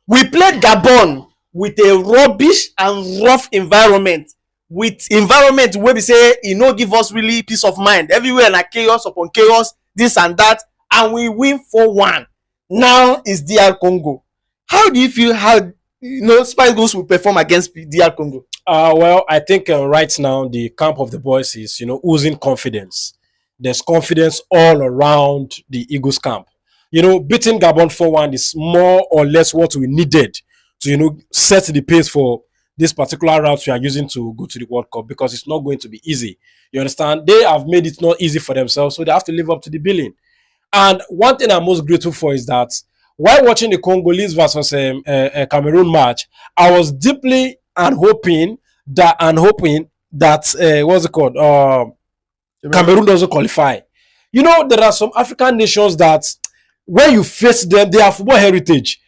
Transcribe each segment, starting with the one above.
We played Gabon with a rubbish and rough environment. With environment where we say e no give us really peace of mind. Everywhere like chaos upon chaos, this and that, and we win 4-1. Now is DR Congo. How do you feel? How Super Eagles will perform against DR Congo? Well, I think right now the camp of the boys is oozing confidence. There's confidence all around the Eagles camp. Beating Gabon 4-1 is more or less what we needed to set the pace for this particular route we are using to go to the World Cup, because it's not going to be easy. You understand? They have made it not easy for themselves, so they have to live up to the billing. And one thing I'm most grateful for is that while watching the Congolese versus Cameroon match, I was deeply hoping that what's it called? Cameroon doesn't qualify. There are some African nations that when you face them, they have football heritage.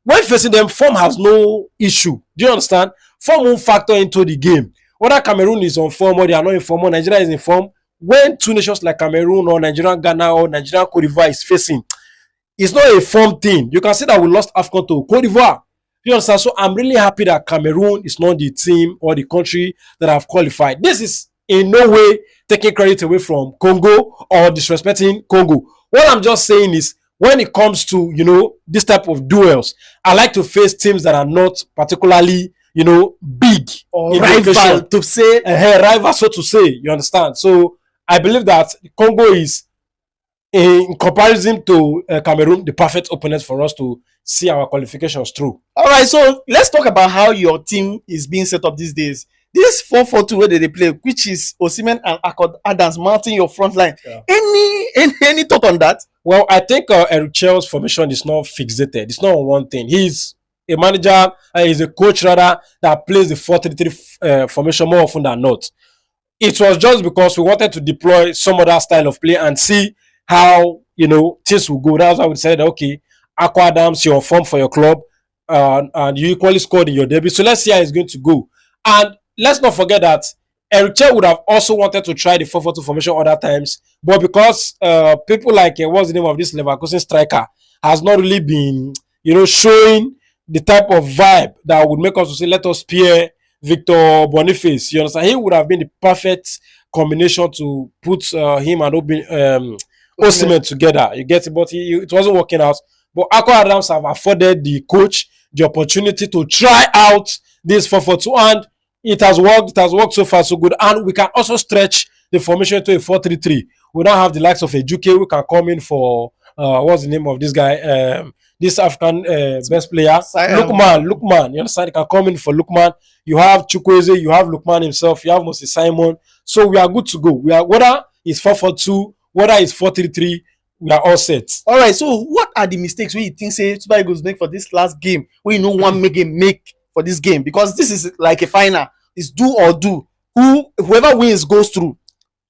When facing them, form has no issue. Do you understand? Form won't factor into the game. Whether Cameroon is on form or they are not in form, or Nigeria is in form, when two nations like Cameroon or Nigerian Ghana or Nigerian Cote d'Ivoire is facing, it's not a form thing. You can see that we lost AFCON to Cote d'Ivoire. You understand? So I'm really happy that Cameroon is not the team or the country that have qualified. This is in no way taking credit away from Congo or disrespecting Congo. What I'm just saying is, when it comes to this type of duels, I like to face teams that are not particularly big or rival to say rival, so to say. You understand? So I believe that Congo is, in comparison to Cameroon, the perfect opponent for us to see our qualifications through. All right, so let's talk about how your team is being set up these days. This 4-4-2 where they play, which is Osimhen and Adams mounting your front line. Yeah. Any thought on that? Well, I think Eric Chel's formation is not fixated. It's not on one thing. He's a manager, he's a coach rather, that plays the 4-3-3 formation more often than not. It was just because we wanted to deploy some other style of play and see how things will go. That's why we said, okay, Aqua Adams, you're on form for your club, and you equally scored in your debut. So let's see how it's going to go. And let's not forget that Eric Chel would have also wanted to try the 4-4-2 formation other times, but because people like what's the name of this Leverkusen striker has not really been showing the type of vibe that would make us to say, let us pair Victor Boniface. You understand? He would have been the perfect combination to put him and Osimhen together. You get it? But it wasn't working out. But Aqua Adams have afforded the coach the opportunity to try out this 4-4-2, and it has worked. It has worked so far so good. And we can also stretch the formation to a 4-3-3. We don't have the likes of Ejuke. We can come in for what's the name of this guy? This African best player, Lukman. You understand? You can come in for Lukman. You have Chukwueze. You have Lukman himself. You have Moses Simon. So we are good to go. We are, whether it's 4-4-2, whether it's 4-3-3, we are all set. All right. So what are the mistakes we think Super Eagles make for this last game? We one make for this game, because this is like a final. It's do or do. Whoever wins goes through.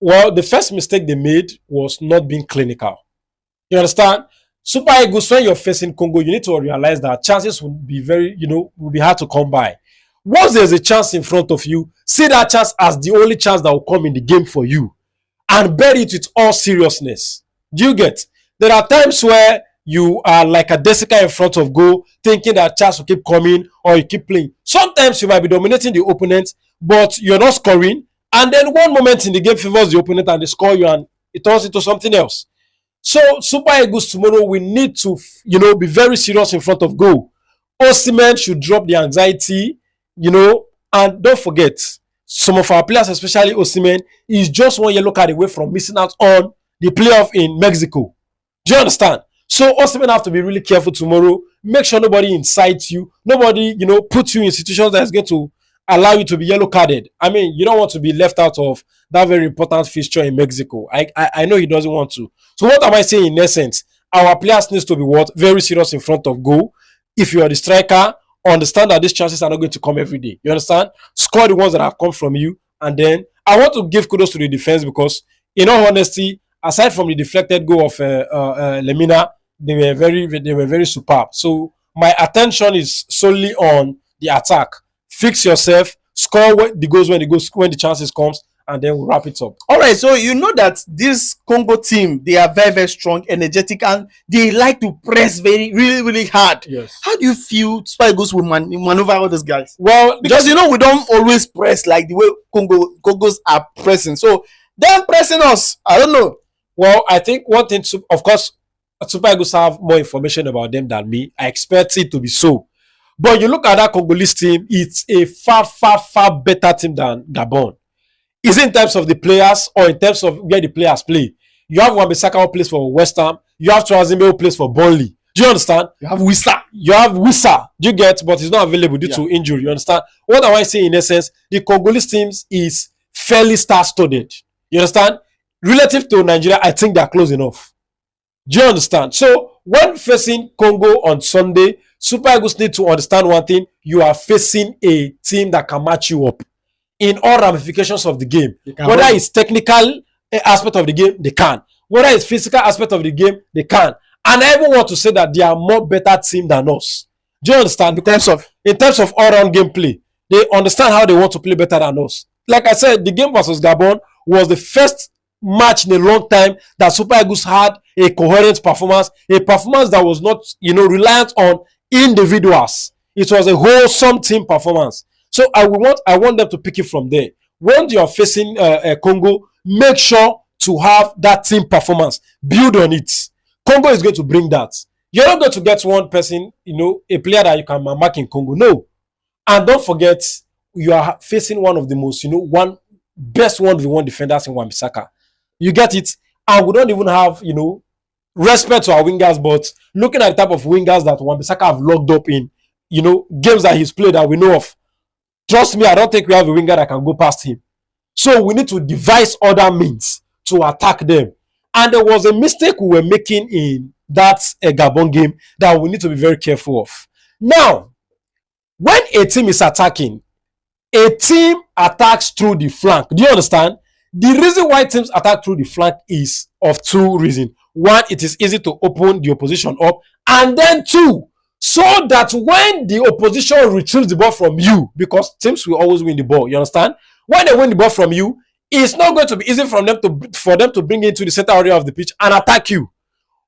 Well, the first mistake they made was not being clinical. You understand? Super Eagles, when you're facing Congo, you need to realize that chances will be will be hard to come by. Once there's a chance in front of you, see that chance as the only chance that will come in the game for you, and bear it with all seriousness. Do you get? There are times where you are like a Desica in front of goal, thinking that chance will keep coming, or you keep playing. Sometimes you might be dominating the opponent, but you're not scoring, and then one moment in the game favors the opponent and they score you, and it turns into something else. So Super Eagles tomorrow, we need to be very serious in front of goal. Osimhen should drop the anxiety, and don't forget, some of our players, especially Osimhen, is just one yellow card away from missing out on the playoff in Mexico. Do you understand? So Osimhen have to be really careful tomorrow. Make sure nobody incites you. Nobody, puts you in situations that is going to allow you to be yellow carded. I mean, you don't want to be left out of that very important fixture in Mexico. I know he doesn't want to. So what am I saying in essence? Our players needs to be very serious in front of goal. If you are the striker, understand that these chances are not going to come every day. You understand? Score the ones that have come from you. And then I want to give kudos to the defense, because in all honesty, aside from the deflected goal of Lemina, they were very superb. So my attention is solely on the attack. Fix yourself, score the goals when the chances comes, and then we'll wrap it up. All right, so you know that this Congo team, they are very, very strong, energetic, and they like to press really, really hard. Yes. How do you feel Super Eagles will maneuver all those guys? Well, Because you know we don't always press like the way Congos are pressing. So them pressing us, I don't know. well, I think one thing, of course, Super Eagles have more information about them than me. I expect it to be so. But you look at that Congolese team, it's a far better team than Gabon. Is it in terms of the players or in terms of where the players play? You have Wan-Bissaka who plays for West Ham. You have Tuazime who plays for Burnley. Do you understand? You have Wissa. You have Wissa. Do you get? But he's not available due to injury. You understand? What am I saying in essence? The Congolese teams is fairly star-studded. You understand? Relative to Nigeria, I think they're close enough. Do you understand? So when facing Congo on Sunday, Super Eagles need to understand one thing. You are facing a team that can match you up in all ramifications of the game. Whether it's technical aspect of the game, they can. Whether it's physical aspect of the game, they can. And I even want to say that they are more better team than us. Do you understand? In terms of all-round gameplay, they understand how they want to play better than us. Like I said, the game versus Gabon was the first match in a long time that Super Eagles had a coherent performance, a performance that was not, reliant on individuals. It was a wholesome team performance. So I want them to pick it from there. When you are facing Congo, make sure to have that team performance. Build on it. Congo is going to bring that. You're not going to get one person, a player that you can mark in Congo. No. And don't forget, you are facing one of the most, best 1v1 defenders in Wan-Bissaka. You get it? And we don't even have, respect to our wingers, but looking at the type of wingers that Wan-Bissaka have locked up in, games that he's played that we know of, trust me, I don't think we have a winger that can go past him. So we need to devise other means to attack them. And there was a mistake we were making in that Gabon game that we need to be very careful of. Now, when a team is attacking, a team attacks through the flank. Do you understand? The reason why teams attack through the flank is of two reasons. One, it is easy to open the opposition up. And then two, so that when the opposition retrieves the ball from you, because teams will always win the ball, you understand? When they win the ball from you, it's not going to be easy for them to bring it into the center area of the pitch and attack you.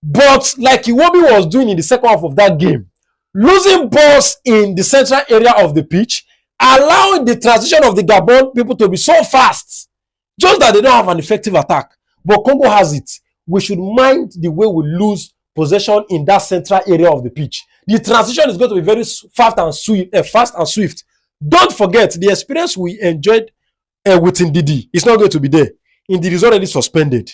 But like Iwobi was doing in the second half of that game, losing balls in the central area of the pitch, allowing the transition of the Gabon people to be so fast, just that they don't have an effective attack. But Congo has it. We should mind the way we lose possession in that central area of the pitch. The transition is going to be very fast and swift. Don't forget the experience we enjoyed with Ndidi. It's not going to be there. Ndidi is already suspended.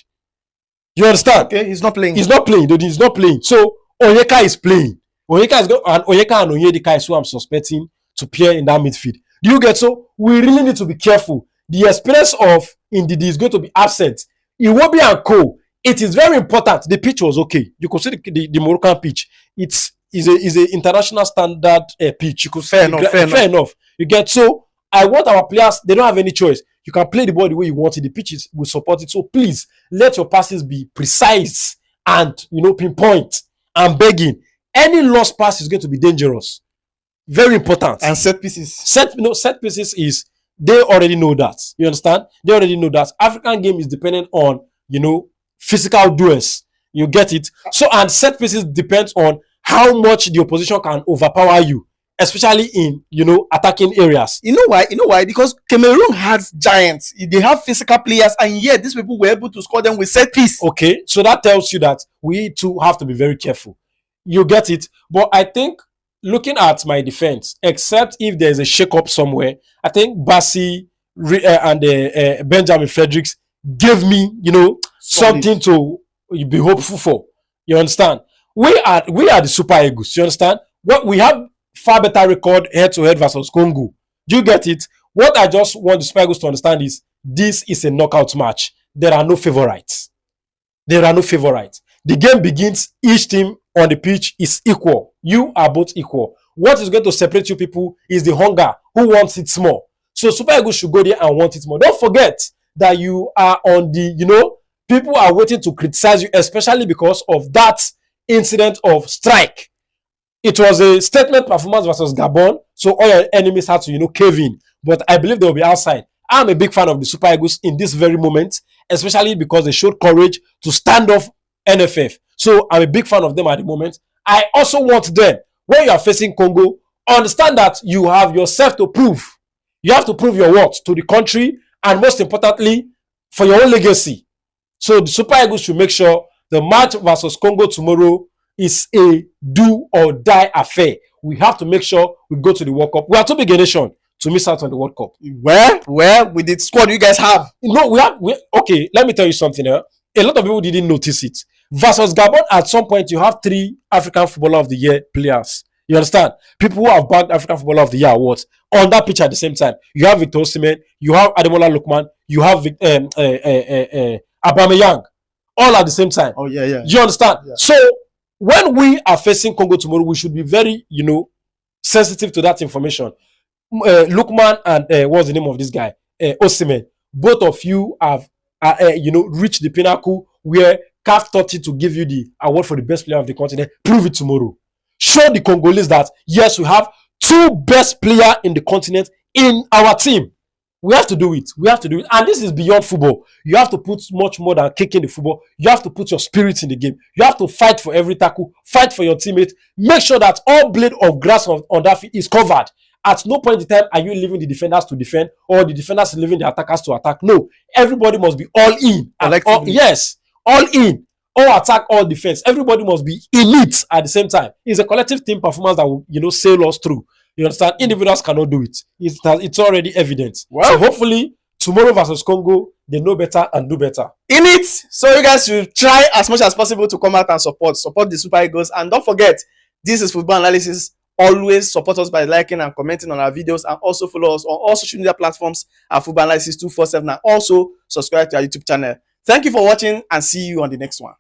You understand? Okay, he's not playing. He's not playing. He's not playing. So Onyeka is playing. Onyeka and Onyedika is who I'm suspecting to appear in that midfield. Do you get? So we really need to be careful. The experience of Ndidi is going to be absent. Iwobi and Co. It is very important. The pitch was okay. You could see the Moroccan pitch. It's a international standard pitch. You could fair enough. You get? So I want our players. They don't have any choice. You can play the ball the way you want it. The pitch will support it. So please let your passes be precise and pinpoint. I'm begging. Any lost pass is going to be dangerous. Very important. And set pieces. Set pieces is, they already know that. You understand? They already know that. African game is dependent on, physical duels. You get it? So, and set pieces depends on how much the opposition can overpower you, especially in, attacking areas. You know why? Because Cameroon has giants. They have physical players, and yet these people were able to score them with set piece. Okay, so that tells you that we too have to be very careful. You get it? But I think, looking at my defense, except if there's a shake-up somewhere, I think Bassi and Benjamin Fredericks gave me, something to be hopeful for. You understand? We are the Super Eagles. You understand? What we have far better record head-to-head versus Congo. Do you get it? What I just want the Super Eagles to understand is this is a knockout match. There are no favorites. The game begins. Each team on the pitch is equal. You are both equal. What is going to separate you people is the hunger. Who wants it more? So Super Eagles should go there and want it more. Don't forget that you are on the, people are waiting to criticize you, especially because of that incident of strike. It was a statement performance versus Gabon, so all your enemies had to, cave in. But I believe they will be outside. I'm a big fan of the Super Eagles in this very moment, especially because they showed courage to stand off NFF. So I'm a big fan of them at the moment. I also want them, when you are facing Congo, understand that you have yourself to prove. You have to prove your worth to the country, and most importantly, for your own legacy. So the Super Eagles should make sure the match versus Congo tomorrow is a do or die affair. We have to make sure we go to the World Cup. We are too big a nation to miss out on the World Cup. Where with the squad you guys have? No, okay, let me tell you something. A lot of people didn't notice it. Versus Gabon, at some point, you have 3 African Footballer of the Year players. You understand? People who have bagged African Footballer of the Year awards on that pitch at the same time. You have Victor Osimhen, you have Ademola Lookman, you have Aubameyang, all at the same time. Oh yeah. You understand? Yeah. So when we are facing Congo tomorrow, we should be very, sensitive to that information. Lookman and what's the name of this guy? Osimhen. Both of you have, reached the pinnacle where CAF thought it to give you the award for the best player of the continent. Prove it tomorrow. Show the Congolese that yes, we have 2 best players in the continent in our team. We have to do it. We have to do it. And this is beyond football. You have to put much more than kicking the football. You have to put your spirit in the game. You have to fight for every tackle, fight for your teammate. Make sure that all blade of grass on that field is covered. At no point in time are you leaving the defenders to defend or the defenders leaving the attackers to attack. No. Everybody must be all in. All in. All attack, all defense. Everybody must be elite at the same time. It's a collective team performance that will, sail us through. You understand? Individuals cannot do it. It's already evident. Well, so hopefully, tomorrow versus Congo, they know better and do better. In it, so you guys should try as much as possible to come out and support the Super Eagles. And don't forget, this is Football Analysis. Always support us by liking and commenting on our videos, and also follow us on all social media platforms at Football Analysis 247, and also subscribe to our YouTube channel. Thank you for watching, and see you on the next one.